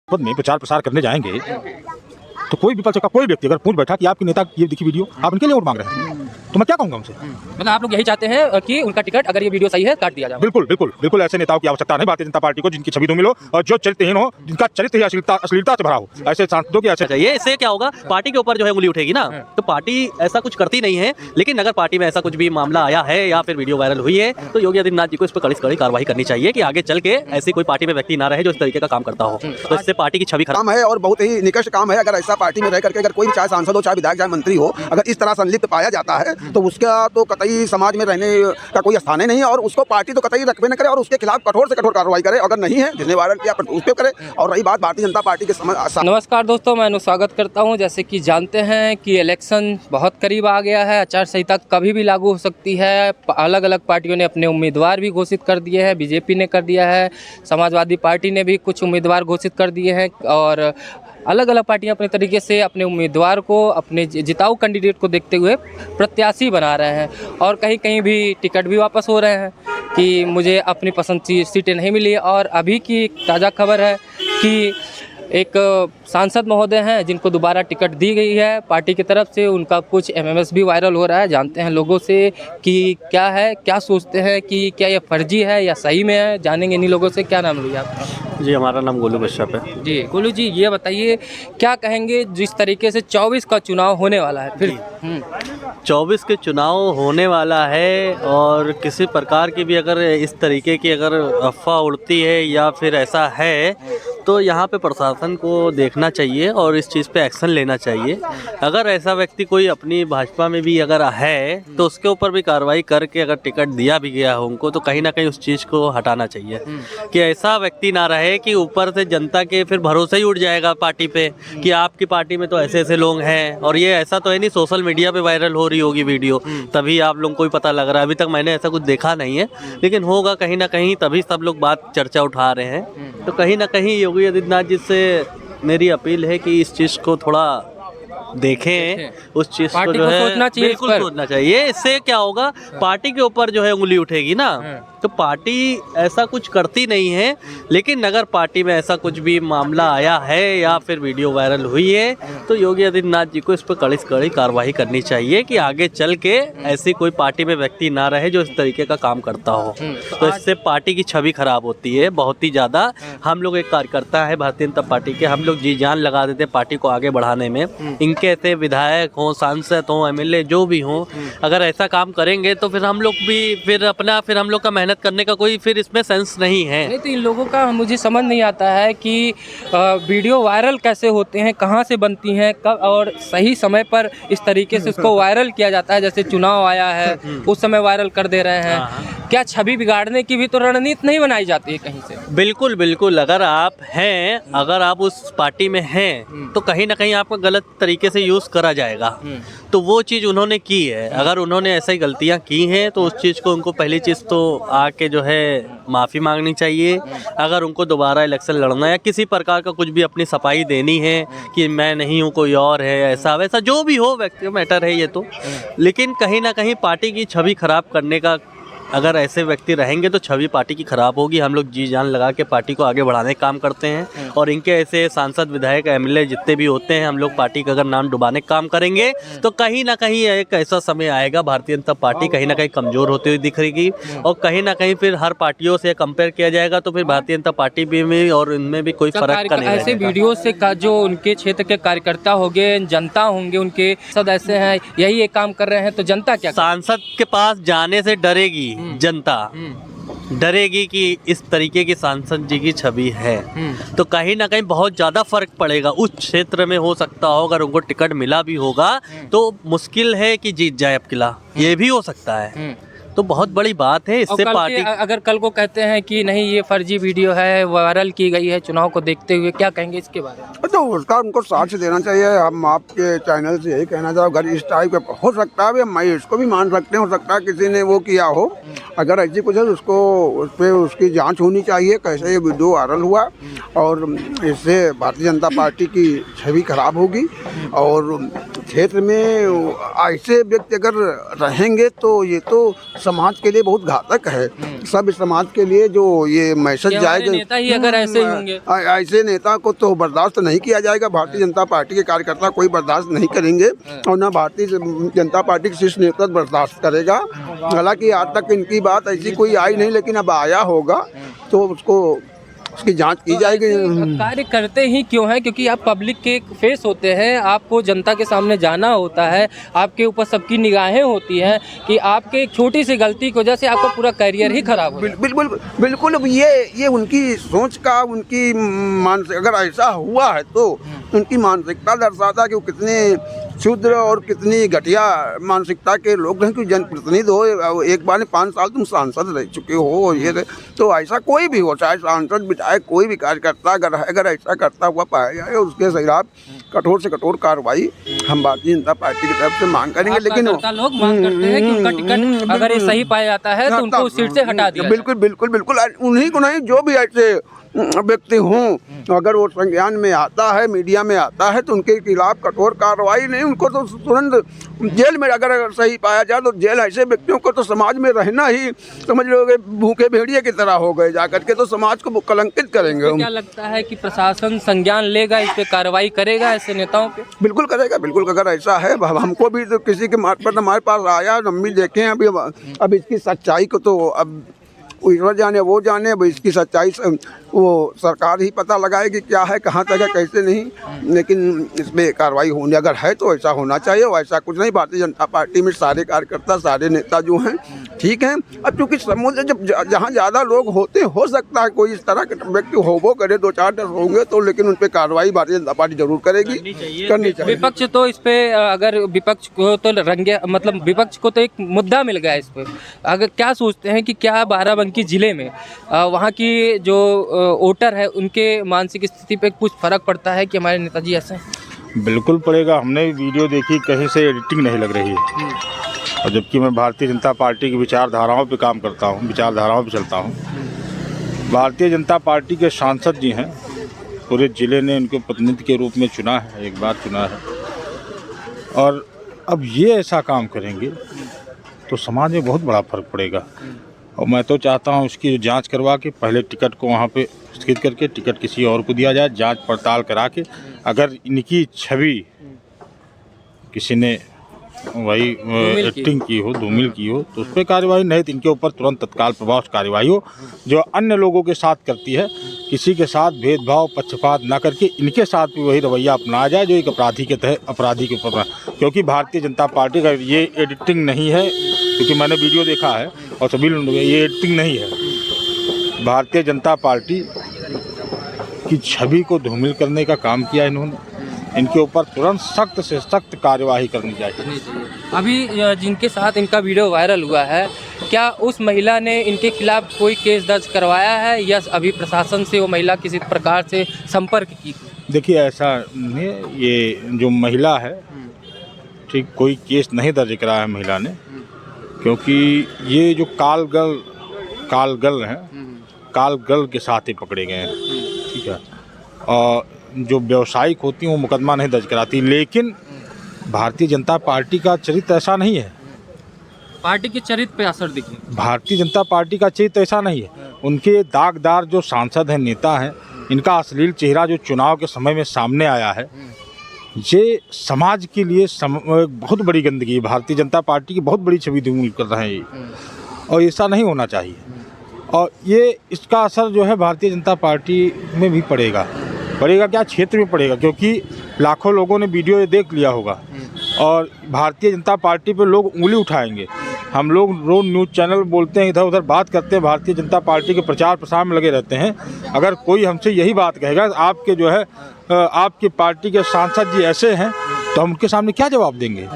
पद में प्रचार प्रसार करने जाएंगे तो कोई विपक्ष का कोई व्यक्ति अगर पूछ बैठा कि आपके नेता ये दिखी वीडियो आप इनके लिए वोट मांग रहे हैं तो मैं क्या कहूँगा उनसे। मतलब आप लोग यही चाहते हैं कि उनका टिकट अगर ये वीडियो सही है काट दिया जाए। बिल्कुल बिल्कुल बिल्कुल ऐसे नेताओं की आवश्यकता नहीं भारतीय जनता पार्टी को जिनकी छवि धूमिल हो और जो चरित्रहीन हो, जिनका चरित्र ही अश्लीलता से भरा हो, ऐसे सांसदों की ऐसे चाहिए। इससे क्या होगा, पार्टी के ऊपर जो है उंगली उठेगी ना, तो पार्टी ऐसा कुछ करती नहीं है। लेकिन अगर पार्टी में ऐसा कुछ भी मामला आया है या फिर वीडियो वायरल हुई है तो योगी आदित्यनाथ जी को इस पर कड़ी से कड़ी कार्रवाई करनी चाहिए कि आगे चल के ऐसी कोई पार्टी में व्यक्ति ना रहे जो इस तरीके का काम करता हो। तो इससे पार्टी की छवि काम है और बहुत ही निकट काम है। अगर ऐसा पार्टी में रह करके अगर कोई चाहे सांसद हो, चाहे विधायक, चाहे मंत्री हो, अगर इस तरह संलिप्त पाया जाता है तो उसका तो कतई समाज में रहने का कोई स्थान ही नहीं है और उसको पार्टी तो कतई रखबे न करे और उसके खिलाफ कठोर से कठोर कार्रवाई करे। अगर नहीं है जिसने वायरल किया उस पर करे। और रही बात भारतीय जनता पार्टी के नमस्कार दोस्तों, मैं स्वागत करता हूं। जैसे कि जानते हैं कि इलेक्शन बहुत करीब आ गया है, आचार संहिता कभी भी लागू हो सकती है। अलग अलग पार्टियों ने अपने उम्मीदवार भी घोषित कर दिए हैं, बीजेपी ने कर दिया है, समाजवादी पार्टी ने भी कुछ उम्मीदवार घोषित कर दिए हैं और अलग अलग पार्टियां अपने तरीके से अपने उम्मीदवार को, अपने जिताऊ कैंडिडेट को देखते हुए प्रत्याशी बना रहे हैं और कहीं कहीं भी टिकट भी वापस हो रहे हैं कि मुझे अपनी पसंद की सीटें नहीं मिली। और अभी की ताज़ा खबर है कि एक सांसद महोदय हैं जिनको दोबारा टिकट दी गई है पार्टी की तरफ से, उनका कुछ एमएमएस भी वायरल हो रहा है। जानते हैं लोगों से कि क्या है, क्या सोचते हैं कि क्या ये फर्जी है या सही में है, जानेंगे इन्हीं लोगों से। क्या नाम लिया आपका? जी, हमारा नाम गोलू कश्यप है। जी गोलू जी, ये बताइए क्या कहेंगे जिस तरीके से 24 का चुनाव होने वाला है फिर 24 के चुनाव होने वाला है और किसी प्रकार की भी अगर इस तरीके की अगर अफवाह उड़ती है या फिर ऐसा है तो यहाँ पे प्रशासन को देखना चाहिए और इस चीज़ पे एक्शन लेना चाहिए। अगर ऐसा व्यक्ति कोई अपनी भाजपा में भी अगर है तो उसके ऊपर भी कार्रवाई करके अगर टिकट दिया भी गया हो उनको तो कहीं ना कहीं उस चीज़ को हटाना चाहिए कि ऐसा व्यक्ति ना रहे कि ऊपर से जनता के फिर भरोसा ही उठ जाएगा पार्टी पे कि आपकी पार्टी में तो ऐसे ऐसे लोग हैं। और ये ऐसा तो है नहीं सोशल मीडिया पे वायरल हो रही होगी वीडियो तभी आप लोगों को भी पता लग रहा है। अभी तक मैंने ऐसा कुछ देखा नहीं है लेकिन होगा कहीं ना कहीं, तभी सब लोग बात चर्चा उठा रहे हैं। तो कहीं ना कहीं योगी आदित्यनाथ जी से मेरी अपील है कि इस चीज़ को थोड़ा देखें, उस चीज़ को जो है बिल्कुल सोचना चाहिए। इससे क्या होगा, पार्टी के ऊपर जो है उंगली उठेगी ना, तो पार्टी ऐसा कुछ करती नहीं है। लेकिन अगर पार्टी में ऐसा कुछ भी मामला आया है या फिर वीडियो वायरल हुई है तो योगी आदित्यनाथ जी को इस पर कड़ी से कड़ी कार्रवाई करनी चाहिए कि आगे चल के ऐसी कोई पार्टी में व्यक्ति ना रहे जो इस तरीके का काम करता हो। तो इससे पार्टी की छवि खराब होती है बहुत ही ज़्यादा। हम लोग एक कार्यकर्ता है भारतीय जनता पार्टी के, हम लोग जी जान लगा देते पार्टी को आगे बढ़ाने में। इनके ऐसे विधायक हों, सांसद हों, एमएलए जो भी हों, अगर ऐसा काम करेंगे तो फिर हम लोग भी फिर हम लोग का मेहनत करने का कोई फिर इसमें सेंस नहीं है। नहीं तो इन लोगों का मुझे समझ नहीं आता है कि वीडियो वायरल कैसे होते हैं, कहाँ से बनती हैं, कब और सही समय पर इस तरीके से उसको वायरल किया जाता है। जैसे चुनाव आया है उस समय वायरल कर दे रहे हैं। क्या छवि बिगाड़ने की भी तो रणनीति नहीं बनाई जाती है कहीं से? बिल्कुल बिल्कुल, अगर आप हैं, अगर आप उस पार्टी में हैं तो कहीं ना कहीं आपका गलत तरीके से यूज़ करा जाएगा। तो वो चीज़ उन्होंने की है। अगर उन्होंने ऐसी गलतियां की हैं तो उस चीज़ को उनको पहली चीज़ तो आके जो है माफ़ी मांगनी चाहिए। अगर उनको दोबारा इलेक्शन लड़ना या किसी प्रकार का कुछ भी अपनी सफाई देनी है कि मैं नहीं हूँ कोई और है, ऐसा वैसा जो भी हो, व्यक्तिगत मैटर है ये तो। लेकिन कहीं ना कहीं पार्टी की छवि खराब करने का अगर ऐसे व्यक्ति रहेंगे तो छवि पार्टी की खराब होगी। हम लोग जी जान लगा के पार्टी को आगे बढ़ाने का काम करते हैं और इनके ऐसे सांसद, विधायक, एमएलए जितने भी होते हैं, हम लोग पार्टी का अगर नाम डुबाने का काम करेंगे तो कहीं ना कहीं एक ऐसा समय आएगा भारतीय जनता पार्टी कहीं ना कहीं कमज़ोर होती हुई दिखेगी और कहीं ना कहीं फिर हर पार्टियों से कंपेयर किया जाएगा तो फिर भारतीय जनता पार्टी में और इनमें भी कोई फर्क का नहीं रहेगा। ऐसे वीडियो से जो उनके क्षेत्र के कार्यकर्ता होंगे, जनता होंगे, उनके सब ऐसे हैं, यही एक काम कर रहे हैं तो जनता क्या? सांसद के पास जाने से डरेगी जनता, डरेगी कि इस तरीके की सांसद जी की छवि है। तो कहीं ना कहीं बहुत ज़्यादा फर्क पड़ेगा उस क्षेत्र में। हो सकता हो अगर उनको टिकट मिला भी होगा तो मुश्किल है कि जीत जाए अब किला, ये भी हो सकता है। तो बहुत बड़ी बात है। इससे पार्टी अगर कल को कहते हैं कि नहीं ये फर्जी वीडियो है, वायरल की गई है चुनाव को देखते हुए, क्या कहेंगे इसके बारे में? तो उसका उनको साक्ष्य देना चाहिए। हम आपके चैनल से यही कहना चाहूँ, अगर इस टाइप का हो सकता है, मैं इसको भी मान सकते हैं, हो सकता है किसी ने वो किया हो। अगर ऐसी कुछ है उसको उस पर उसकी जांच होनी चाहिए कैसे ये वीडियो वायरल हुआ और इससे भारतीय जनता पार्टी की छवि खराब होगी और क्षेत्र में ऐसे व्यक्ति अगर रहेंगे तो ये तो समाज के लिए बहुत घातक है। सब समाज के लिए जो ये मैसेज जाएगा, नेता ही अगर ऐसे ही होंगे, ऐसे नेता को तो बर्दाश्त नहीं किया जाएगा। भारतीय जनता पार्टी के कार्यकर्ता कोई बर्दाश्त नहीं करेंगे और ना भारतीय जनता पार्टी के शीर्ष नेता बर्दाश्त करेगा। हालांकि आज तक इनकी बात ऐसी कोई आई नहीं, लेकिन अब आया होगा तो उसकी जांच की जाएगी। कार्य करते ही क्यों हैं? क्योंकि आप पब्लिक के फेस होते हैं, आपको जनता के सामने जाना होता है, आपके ऊपर सबकी निगाहें होती हैं कि आपके एक छोटी सी गलती की वजह से आपका पूरा करियर ही खराब हो। बिल्कुल बिल्कुल। अब ये उनकी सोच का, उनकी मानसिक, अगर ऐसा हुआ है तो उनकी मानसिकता दर्शाता है कि वो कितने क्षुद्र और कितनी घटिया मानसिकता के लोग हैं। कि जनप्रतिनिधि हो, एक बार 5 साल तुम सांसद रह चुके हो, ये तो ऐसा कोई भी हो, चाहे सांसद विधायक कोई भी कार्यकर्ता अगर ऐसा करता हुआ पाया जाए और उसके खिलाफ कठोर से कठोर कार्रवाई हम भारतीय जनता पार्टी की तरफ से मांग करेंगे। लेकिन लोग मांग करते हैं कि उनका टिकट अगर ये सही पाया जाता है तो उनको उस सीट से हटा दिया। बिल्कुल बिल्कुल बिल्कुल। उन्हीं को नहीं, जो भी ऐसे व्यक्ति हों, अगर वो संज्ञान में आता है, मीडिया में आता है, तो उनके खिलाफ कठोर कार्रवाई नहीं, उनको तो तुरंत जेल में अगर सही पाया जाए तो जेल। ऐसे व्यक्तियों को तो समाज में रहना ही समझ लोगे भूखे भेड़िए की तरह हो गए, जाकर के तो समाज को कलंकित करेंगे। क्या लगता है कि प्रशासन संज्ञान लेगा, इस पे कार्रवाई करेगा ऐसे नेताओं पे? बिल्कुल करेगा, बिल्कुल। अगर ऐसा है, हमको भी तो किसी के मार्फत हमारे पास आया, हम भी देखें। अब इसकी सच्चाई को तो अब ईश्वर जाने, वो जाने। अब इसकी सच्चाई वो सरकार ही पता लगाएगी क्या है, कहाँ तक है, कैसे नहीं। लेकिन इसमें कार्रवाई होने अगर है तो ऐसा होना चाहिए, और ऐसा कुछ नहीं। भारतीय जनता पार्टी में सारे कार्यकर्ता, सारे नेता जो हैं ठीक हैं। अब चूँकि समुद्र जब जहाँ ज़्यादा लोग होते, हो सकता है कोई इस तरह के व्यक्ति होबो करे, 2-4 होंगे तो, लेकिन उन पर कार्रवाई भारतीय जनता पार्टी जरूर करेगी, करनी चाहिए। विपक्ष तो इस पे, अगर विपक्ष को तो मतलब विपक्ष को तो एक मुद्दा मिल गया इस पे। अगर क्या सोचते हैं कि क्या बाराबंकी जिले में वहाँ की जो वोटर है उनके मानसिक स्थिति पे कुछ फर्क पड़ता है कि हमारे नेताजी ऐसे हैं? बिल्कुल पड़ेगा। हमने वीडियो देखी, कहीं से एडिटिंग नहीं लग रही है। और जबकि मैं भारतीय जनता पार्टी की विचारधाराओं पे काम करता हूँ, विचारधाराओं पे चलता हूँ। भारतीय जनता पार्टी के सांसद जी हैं, पूरे ज़िले ने उनको प्रतिनिधि के रूप में चुना है, एक बार चुना है। और अब ये ऐसा काम करेंगे तो समाज में बहुत बड़ा फर्क पड़ेगा। और मैं तो चाहता हूँ उसकी जांच करवा के पहले टिकट को वहाँ पे स्थगित करके टिकट किसी और को दिया जाए, जांच पड़ताल करा के। अगर इनकी छवि किसी ने वही एक्टिंग की हो, धूमिल की हो, तो उस पर कार्रवाई, नहीं तो इनके ऊपर तुरंत तत्काल प्रभाव से कार्रवाई हो, जो अन्य लोगों के साथ करती है। किसी के साथ भेदभाव, पक्षपात ना करके इनके साथ भी वही रवैया अपनाया जाए जो एक अपराधी के तहत अपराधी के ऊपर। क्योंकि भारतीय जनता पार्टी का ये एडिटिंग नहीं है, क्योंकि मैंने वीडियो देखा है और सभी लोग, ये एडिटिंग नहीं है। भारतीय जनता पार्टी की छवि को धूमिल करने का काम किया इन्होंने। इनके ऊपर तुरंत सख्त से सख्त कार्यवाही करनी चाहिए। अभी जिनके साथ इनका वीडियो वायरल हुआ है, क्या उस महिला ने इनके खिलाफ कोई केस दर्ज करवाया है या अभी प्रशासन से वो महिला किसी प्रकार से संपर्क की? देखिए, ऐसा नहीं, ये जो महिला है ठीक, कोई केस नहीं दर्ज कराया है महिला ने, क्योंकि ये जो कालगल हैं, कालगल के साथ ही पकड़े गए हैं। ठीक है। और जो व्यावसायिक होती हैं वो मुकदमा नहीं दर्ज कराती। लेकिन भारतीय जनता पार्टी का चरित्र ऐसा नहीं है। पार्टी के चरित्र पे असर दिखे। भारतीय जनता पार्टी का चरित्र ऐसा नहीं है। उनके दागदार जो सांसद हैं, नेता हैं, इनका अश्लील चेहरा जो चुनाव के समय में सामने आया है, ये समाज के लिए बहुत बड़ी गंदगी है। भारतीय जनता पार्टी की बहुत बड़ी छवि धूमिल कर रहे हैं ये, और ऐसा नहीं होना चाहिए। और ये इसका असर जो है भारतीय जनता पार्टी में भी पड़ेगा क्या, क्षेत्र में पड़ेगा, क्योंकि लाखों लोगों ने वीडियो ये देख लिया होगा और भारतीय जनता पार्टी पे लोग उंगली उठाएंगे। हम लोग रोज न्यूज़ चैनल बोलते हैं, इधर उधर बात करते हैं, भारतीय जनता पार्टी के प्रचार प्रसार में लगे रहते हैं। अगर कोई हमसे यही बात कहेगा आपके जो है आपकी पार्टी के सांसद जी ऐसे हैं, तो हम उनके सामने क्या जवाब देंगे?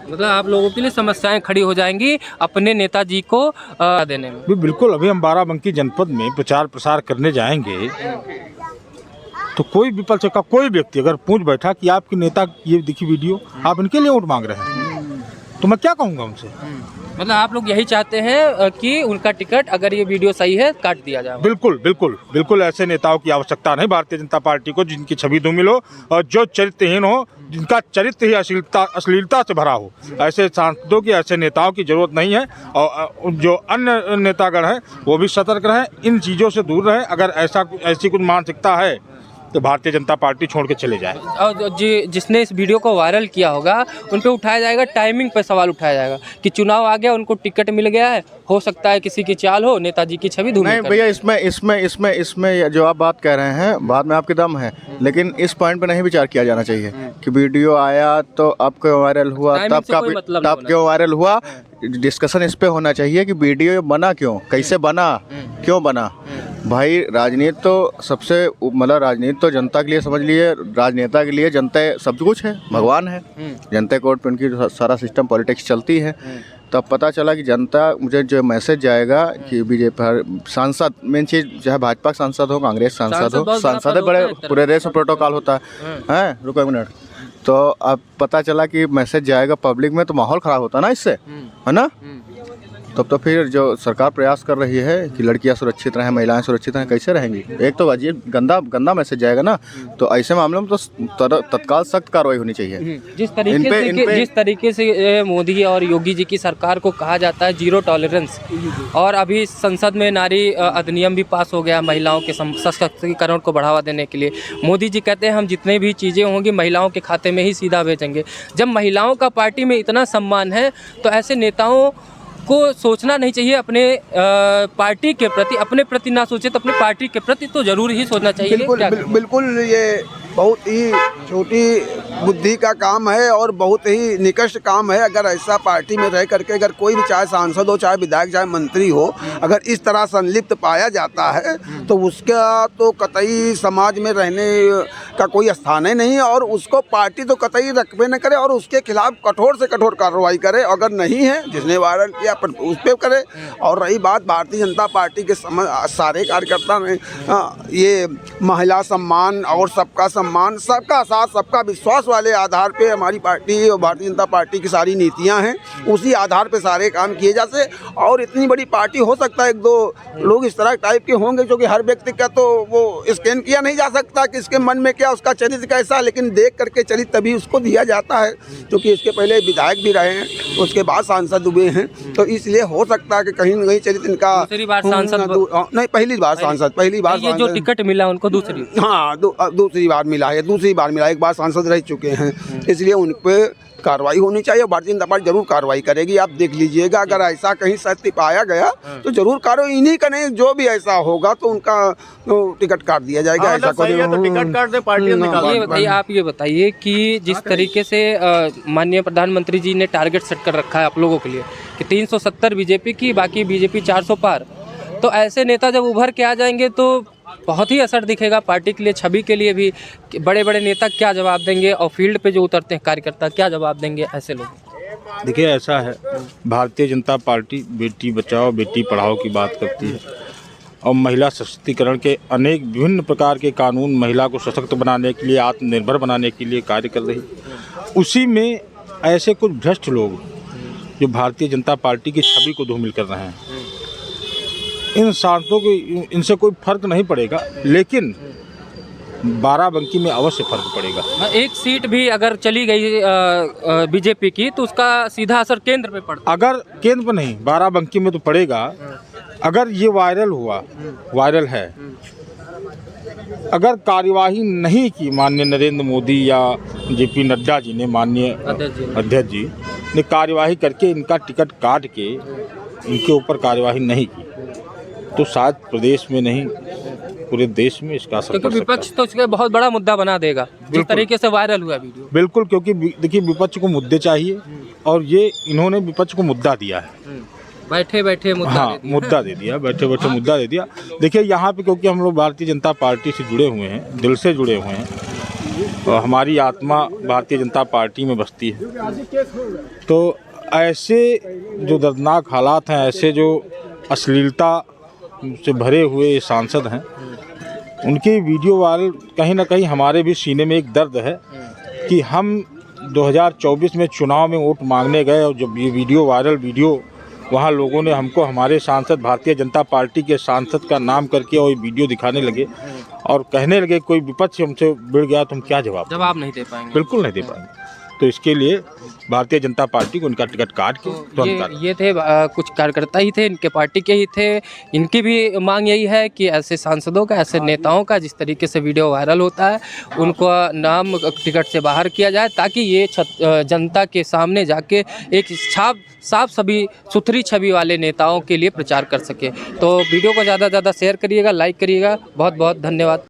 मतलब आप लोगों के लिए समस्याएं खड़ी हो जाएंगी अपने नेताजी को देने में। बिल्कुल। अभी हम बाराबंकी जनपद में प्रचार प्रसार करने जाएंगे तो कोई विपक्ष का कोई व्यक्ति अगर पूछ बैठा कि आपके नेता ये दिखी वीडियो, आप इनके लिए वोट मांग रहे हैं, तो मैं क्या कहूँगा उनसे? मतलब आप लोग यही चाहते हैं कि उनका टिकट, अगर ये वीडियो सही है, काट दिया जाए। बिल्कुल बिल्कुल बिल्कुल ऐसे नेताओं की आवश्यकता नहीं भारतीय जनता पार्टी को, जिनकी छवि धूमिल हो और जो चरित्रहीन हो, जिनका चरित्र ही अश्लीलता से भरा हो। ऐसे सांसदों की, ऐसे नेताओं की जरूरत नहीं है। और जो अन्य नेतागण हैं वो भी सतर्क रहें, इन चीज़ों से दूर रहें। अगर ऐसी कुछ मानसिकता है तो भारतीय जनता पार्टी छोड़ के चले जाए। और जिसने इस वीडियो को वायरल किया होगा उन पे उठाया जाएगा, टाइमिंग पे सवाल उठाया जाएगा कि चुनाव आ गया, उनको टिकट मिल गया है, हो सकता है किसी की चाल हो, नेताजी की छवि धूमिल नहीं भैया, इसमें जो आप बात कह रहे हैं, बात में आपके दम है, लेकिन इस पॉइंट पे नहीं विचार किया जाना चाहिए कि वीडियो आया तो अब क्यों वायरल हुआ, तब क्यों वायरल हुआ। डिस्कशन इस पे होना चाहिए कि वीडियो बना क्यों, कैसे बना, क्यों बना। भाई राजनीति तो सबसे मतलब राजनीति तो जनता के लिए समझ लिए, राजनेता के लिए जनता सब कुछ है, भगवान है। जनता कोर्ट पे उनकी सारा सिस्टम पॉलिटिक्स चलती है। तब पता चला कि जनता, मुझे जो मैसेज जाएगा कि बीजेपी सांसद, मेन चीज़ चाहे भाजपा सांसद हो, कांग्रेस सांसद हो, सांसद बड़े पूरे देश में प्रोटोकॉल होता है। रुको एक मिनट। तो अब पता चला कि मैसेज जाएगा पब्लिक में, तो माहौल ख़राब होता ना इससे, है ना। तब तो फिर जो सरकार प्रयास कर रही है कि लड़कियां सुरक्षित रहें, महिलाएं सुरक्षित रहें, कैसे रहेंगी। एक तो अजीब गंदा मैसेज जाएगा ना, तो ऐसे मामलों में तो तत्काल सख्त कार्रवाई होनी चाहिए। जिस तरीके से मोदी और योगी जी की सरकार को कहा जाता है जीरो टॉलरेंस, और अभी संसद में नारी अधिनियम भी पास हो गया महिलाओं के सशक्तिकरण को बढ़ावा देने के लिए। मोदी जी कहते हैं हम जितने भी चीज़ें होंगी महिलाओं के खाते में ही सीधा भेजेंगे। जब महिलाओं का पार्टी में इतना सम्मान है तो ऐसे नेताओं को सोचना नहीं चाहिए अपने पार्टी के प्रति, अपने प्रति ना सोचे तो अपने पार्टी के प्रति तो जरूर ही सोचना चाहिए। बिल्कुल ये बहुत ही छोटी बुद्धि का काम है और बहुत ही निकृष्ट काम है। अगर ऐसा पार्टी में रह करके अगर कोई भी, चाहे सांसद हो, चाहे विधायक, चाहे मंत्री हो, अगर इस तरह संलिप्त पाया जाता है तो उसका तो कतई समाज में रहने का कोई स्थान ही नहीं, और उसको पार्टी तो कतई रखबे न करे और उसके खिलाफ कठोर से कठोर कार्रवाई करे। अगर नहीं है, जिसने वायरल किया पर उस पर करे। और रही बात भारतीय जनता पार्टी के सारे कार्यकर्ता ने ये महिला सम्मान और सबका सम्मान, सबका साथ, सबका विश्वास वाले आधार पे हमारी पार्टी और भारतीय जनता पार्टी की सारी नीतियां हैं, उसी आधार पे सारे काम किए जाते। और इतनी बड़ी पार्टी हो सकता है एक दो लोग इस तरह टाइप के होंगे, जो कि हर व्यक्ति का तो वो स्कैन किया नहीं जा सकता कि इसके मन में क्या, उसका चरित्र कैसा, लेकिन देख करके चरित्र तभी उसको दिया जाता है। क्योंकि इसके पहले विधायक भी रहे हैं, उसके बाद सांसद हुए हैं, तो इसलिए हो सकता है कि कहीं न कहीं चरित्र इनका दूसरी बार सांसद नहीं, पहली बार सांसद, पहली बार ये जो टिकट मिला उनको दूसरी, हाँ दूसरी बार मिला है, दूसरी बार मिला, एक बार सांसद रह चुके हैं, इसलिए उन पर कार्रवाई होनी चाहिए। भारतीय जनता पार्टी जरूर कार्रवाई करेगी, आप देख लीजिएगा। अगर ऐसा कहीं सत्य पाया गया तो जरूर कार्रवाई, इन्हीं का नहीं, जो भी ऐसा होगा तो उनका टिकट काट दिया जाएगा। ऐसा तो टिकट काट दे, पार्टी निकाल। ये बताइए, आप ये बताइए कि जिस तरीके से माननीय प्रधानमंत्री जी ने टारगेट सेट कर रखा है आप लोगों के लिए कि 370 बीजेपी की, बाकी बीजेपी 400 पार, तो ऐसे नेता जब उभर के आ जाएंगे तो बहुत ही असर दिखेगा पार्टी के लिए, छवि के लिए भी। बड़े बड़े नेता क्या जवाब देंगे और फील्ड पे जो उतरते हैं कार्यकर्ता क्या जवाब देंगे ऐसे लोग। देखिए ऐसा है, भारतीय जनता पार्टी बेटी बचाओ बेटी पढ़ाओ की बात करती है और महिला सशक्तिकरण के अनेक विभिन्न प्रकार के कानून महिला को सशक्त बनाने के लिए, आत्मनिर्भर बनाने के लिए कार्य कर रही। उसी में ऐसे कुछ भ्रष्ट लोग जो भारतीय जनता पार्टी की छवि को धूमिल कर रहे हैं, इन सांसदों को इनसे कोई फर्क नहीं पड़ेगा, लेकिन बाराबंकी में अवश्य फर्क पड़ेगा। एक सीट भी अगर चली गई बीजेपी की तो उसका सीधा असर केंद्र पे पड़ता। अगर केंद्र पर नहीं, बाराबंकी में तो पड़ेगा। अगर ये वायरल हुआ, वायरल है, अगर कार्यवाही नहीं की माननीय नरेंद्र मोदी या जेपी नड्डा जी ने, माननीय अध्यक्ष जी ने कार्यवाही करके इनका टिकट काट के इनके ऊपर कार्यवाही नहीं की, तो शायद प्रदेश में नहीं पूरे देश में इसका असर पड़ सकता है। विपक्ष तो इसका बहुत बड़ा मुद्दा बना देगा जिस तरीके से वायरल हुआ वीडियो। बिल्कुल, क्योंकि देखिए विपक्ष को मुद्दे चाहिए और ये इन्होंने विपक्ष को मुद्दा दिया है, बैठे बैठे मुद्दा, हाँ मुद्दा दे दिया, बैठे बैठे मुद्दा दे दिया। देखिए यहाँ पे क्योंकि हम लोग भारतीय जनता पार्टी से जुड़े हुए हैं, दिल से जुड़े हुए हैं और हमारी आत्मा भारतीय जनता पार्टी में बसती है, तो ऐसे जो दर्दनाक हालात हैं, ऐसे जो अश्लीलता से भरे हुए सांसद हैं, उनकी वीडियो वायरल कहीं ना कहीं हमारे भी सीने में एक दर्द है कि हम 2024 में चुनाव में वोट मांगने गए और जब ये वीडियो वायरल वीडियो वहाँ लोगों ने हमको हमारे सांसद भारतीय जनता पार्टी के सांसद का नाम करके और वीडियो दिखाने लगे और कहने लगे कोई विपक्ष हमसे भिड़ गया तो हम क्या जवाब नहीं दे पाएंगे। बिल्कुल नहीं दे पाएंगे। तो इसके लिए भारतीय जनता पार्टी को उनका टिकट काट के तुरंत ये थे कुछ कार्यकर्ता ही थे, इनके पार्टी के ही थे। इनकी भी मांग यही है कि ऐसे सांसदों का, ऐसे नेताओं का जिस तरीके से वीडियो वायरल होता है, उनको नाम टिकट से बाहर किया जाए ताकि ये जनता के सामने जाके एक साफ सभी सुथरी छवि वाले नेताओं के लिए प्रचार कर सके। तो वीडियो को ज़्यादा से ज़्यादा शेयर करिएगा, लाइक करिएगा। बहुत बहुत धन्यवाद।